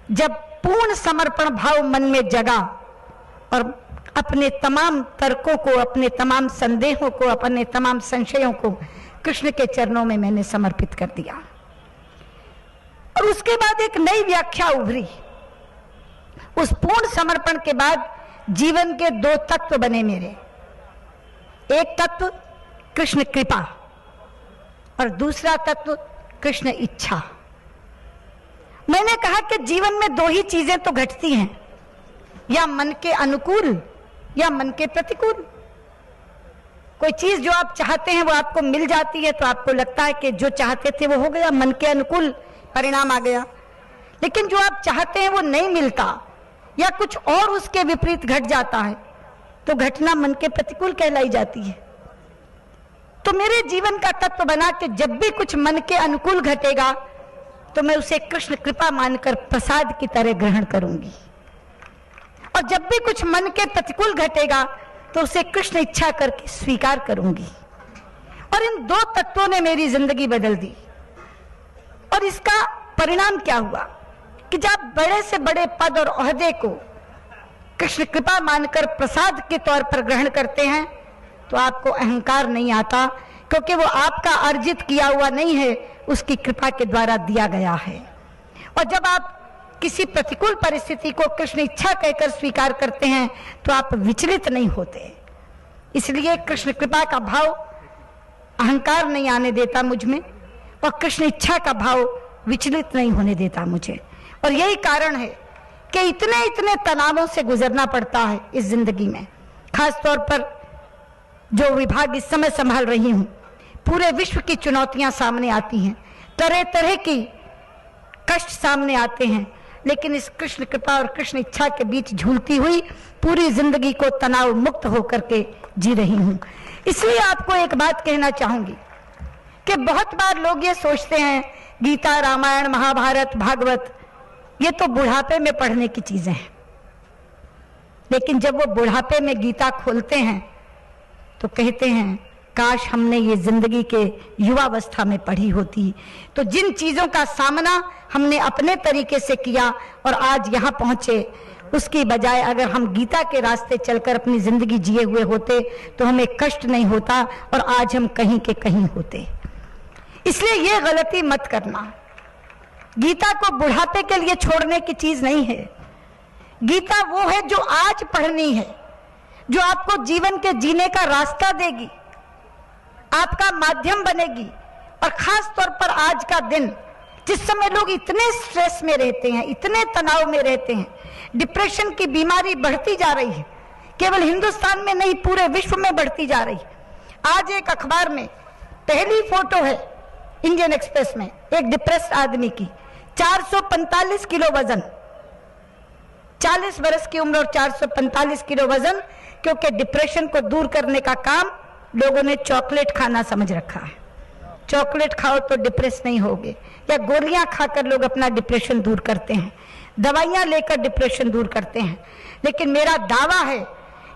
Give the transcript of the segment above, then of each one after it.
जब पूर्ण समर्पण भाव मन में जगा और अपने तमाम तर्कों को, अपने तमाम संदेहों को, अपने तमाम संशयों को कृष्ण के चरणों में मैंने समर्पित कर दिया। और उसके बाद एक नई व्याख्या उभरी। उस पूर्ण समर्पण के बाद जीवन के दो तत्व बने मेरे। एक तत्व कृष्ण कृपा और दूसरा तत्व कृष्ण इच्छा। मैंने कहा कि जीवन में दो ही चीजें तो घटती हैं, या मन के अनुकूल या मन के प्रतिकूल। कोई चीज जो आप चाहते हैं वो आपको मिल जाती है तो आपको लगता है कि जो चाहते थे वो हो गया, मन के अनुकूल परिणाम आ गया। लेकिन जो आप चाहते हैं वो नहीं मिलता या कुछ और उसके विपरीत घट जाता है तो घटना मन के प्रतिकूल कहलाई जाती है। तो मेरे जीवन का तत्व बना कि जब भी कुछ मन के अनुकूल घटेगा तो मैं उसे कृष्ण कृपा मानकर प्रसाद की तरह ग्रहण करूंगी, और जब भी कुछ मन के प्रतिकूल घटेगा तो उसे कृष्ण इच्छा करके स्वीकार करूंगी। और इन दो तत्वों ने मेरी जिंदगी बदल दी। और इसका परिणाम क्या हुआ कि जब बड़े से बड़े पद और ओहदे को कृष्ण कृपा मानकर प्रसाद के तौर पर ग्रहण करते हैं तो आपको अहंकार नहीं आता, क्योंकि वो आपका अर्जित किया हुआ नहीं है, उसकी कृपा के द्वारा दिया गया है। और जब आप किसी प्रतिकूल परिस्थिति को कृष्ण इच्छा कहकर स्वीकार करते हैं तो आप विचलित नहीं होते। इसलिए कृष्ण कृपा का भाव अहंकार नहीं आने देता मुझ में, और कृष्ण इच्छा का भाव विचलित नहीं होने देता मुझे। और यही कारण है कि इतने इतने तनावों से गुजरना पड़ता है इस जिंदगी में। खास तौर पर जो विभाग इस समय संभाल रही हूं, पूरे विश्व की चुनौतियां सामने आती हैं, तरह तरह की कष्ट सामने आते हैं, लेकिन इस कृष्ण कृपा और कृष्ण इच्छा के बीच झूलती हुई पूरी जिंदगी को तनाव मुक्त होकर के जी रही हूं। इसलिए आपको एक बात कहना चाहूंगी कि बहुत बार लोग ये सोचते हैं गीता, रामायण, महाभारत, भागवत ये तो बुढ़ापे में पढ़ने की चीजें हैं। लेकिन जब वो बुढ़ापे में गीता खोलते हैं तो कहते हैं काश हमने ये जिंदगी के युवावस्था में पढ़ी होती, तो जिन चीजों का सामना हमने अपने तरीके से किया और आज यहाँ पहुंचे, उसकी बजाय अगर हम गीता के रास्ते चलकर अपनी जिंदगी जिए हुए होते तो हमें कष्ट नहीं होता और आज हम कहीं के कहीं होते। इसलिए ये गलती मत करना। गीता को बुढ़ापे के लिए छोड़ने की चीज नहीं है। गीता वो है जो आज पढ़नी है, जो आपको जीवन के जीने का रास्ता देगी, आपका माध्यम बनेगी। और खास तौर पर आज का दिन, जिस समय लोग इतने स्ट्रेस में रहते हैं, इतने तनाव में रहते हैं, डिप्रेशन की बीमारी बढ़ती जा रही है, केवल हिंदुस्तान में नहीं पूरे विश्व में बढ़ती जा रही है। आज एक अखबार में पहली फोटो है इंडियन एक्सप्रेस में एक डिप्रेस्ड आदमी की, 445 किलो वजन, 40 वर्ष की उम्र और 445 किलो वजन, क्योंकि डिप्रेशन को दूर करने का काम लोगों ने चॉकलेट खाना समझ रखा है। चॉकलेट खाओ तो डिप्रेस नहीं होगे, या गोलियां खाकर लोग अपना डिप्रेशन दूर करते हैं, दवाइयां लेकर डिप्रेशन दूर करते हैं। लेकिन मेरा दावा है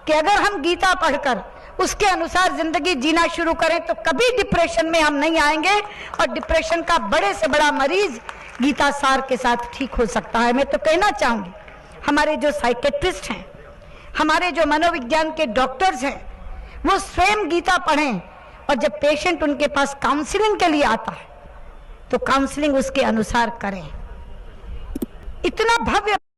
कि अगर हम गीता पढ़कर उसके अनुसार जिंदगी जीना शुरू करें तो कभी डिप्रेशन में हम नहीं आएंगे, और डिप्रेशन का बड़े से बड़ा मरीज गीता सार के साथ ठीक हो सकता है। मैं तो कहना चाहूंगी हमारे जो साइकेट्रिस्ट हैं, हमारे जो मनोविज्ञान के डॉक्टर्स हैं, वो स्वयं गीता पढ़ें, और जब पेशेंट उनके पास काउंसलिंग के लिए आता है तो काउंसलिंग उसके अनुसार करें। इतना भव्य